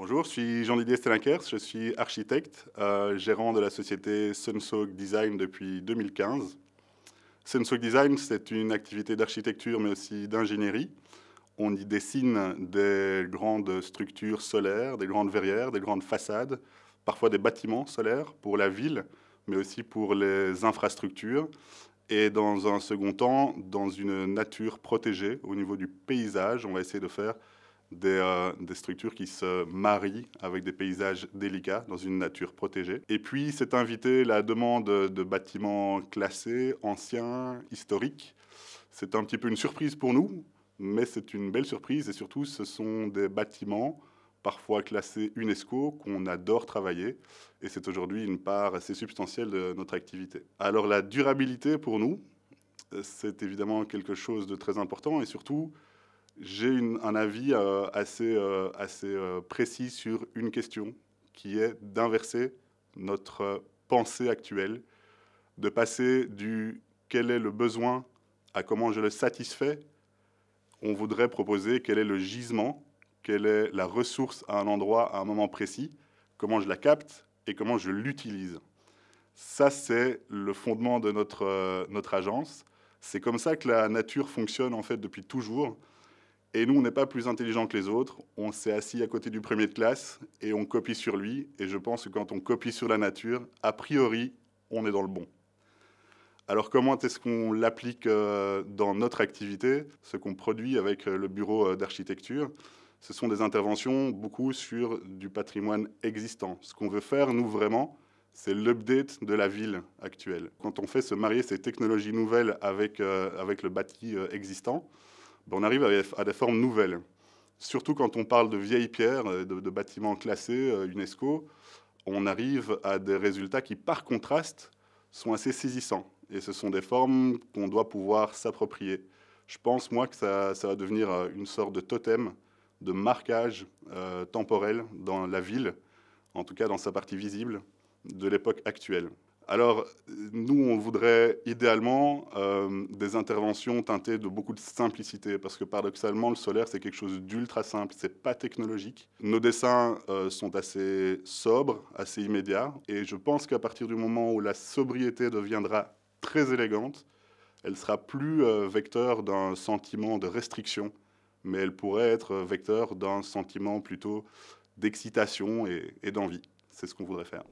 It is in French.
Bonjour, je suis Jean-Didier Stellinkers, je suis architecte, gérant de la société Sunsog Design depuis 2015. Sunsog Design, c'est une activité d'architecture mais aussi d'ingénierie. On y dessine des grandes structures solaires, des grandes verrières, des grandes façades, parfois des bâtiments solaires pour la ville, mais aussi pour les infrastructures. Et dans un second temps, dans une nature protégée, au niveau du paysage, on va essayer de faire des structures qui se marient avec des paysages délicats dans une nature protégée. Et puis, c'est invité la demande de bâtiments classés, anciens, historiques. C'est un petit peu une surprise pour nous, mais c'est une belle surprise. Et surtout, ce sont des bâtiments parfois classés UNESCO qu'on adore travailler. Et c'est aujourd'hui une part assez substantielle de notre activité. Alors, la durabilité pour nous, c'est évidemment quelque chose de très important et surtout, j'ai un avis assez précis sur une question qui est d'inverser notre pensée actuelle, de passer du quel est le besoin à comment je le satisfais. On voudrait proposer quel est le gisement, quelle est la ressource à un endroit, à un moment précis, comment je la capte et comment je l'utilise. Ça, c'est le fondement de notre agence. C'est comme ça que la nature fonctionne en fait depuis toujours. Et nous, on n'est pas plus intelligents que les autres. On s'est assis à côté du premier de classe et on copie sur lui. Et je pense que quand on copie sur la nature, a priori, on est dans le bon. Alors comment est-ce qu'on l'applique dans notre activité? Ce qu'on produit avec le bureau d'architecture, ce sont des interventions beaucoup sur du patrimoine existant. Ce qu'on veut faire, nous, vraiment, c'est l'update de la ville actuelle. Quand on fait se marier ces technologies nouvelles avec le bâti existant, on arrive à des formes nouvelles. Surtout quand on parle de vieilles pierres, de bâtiments classés UNESCO, on arrive à des résultats qui, par contraste, sont assez saisissants. Et ce sont des formes qu'on doit pouvoir s'approprier. Je pense, moi, que ça va devenir une sorte de totem, de marquage temporel dans la ville, en tout cas dans sa partie visible, de l'époque actuelle. Alors, nous, on voudrait idéalement des interventions teintées de beaucoup de simplicité, parce que paradoxalement, le solaire, c'est quelque chose d'ultra simple, c'est pas technologique. Nos dessins sont assez sobres, assez immédiats, et je pense qu'à partir du moment où la sobriété deviendra très élégante, elle sera plus vecteur d'un sentiment de restriction, mais elle pourrait être vecteur d'un sentiment plutôt d'excitation et d'envie. C'est ce qu'on voudrait faire.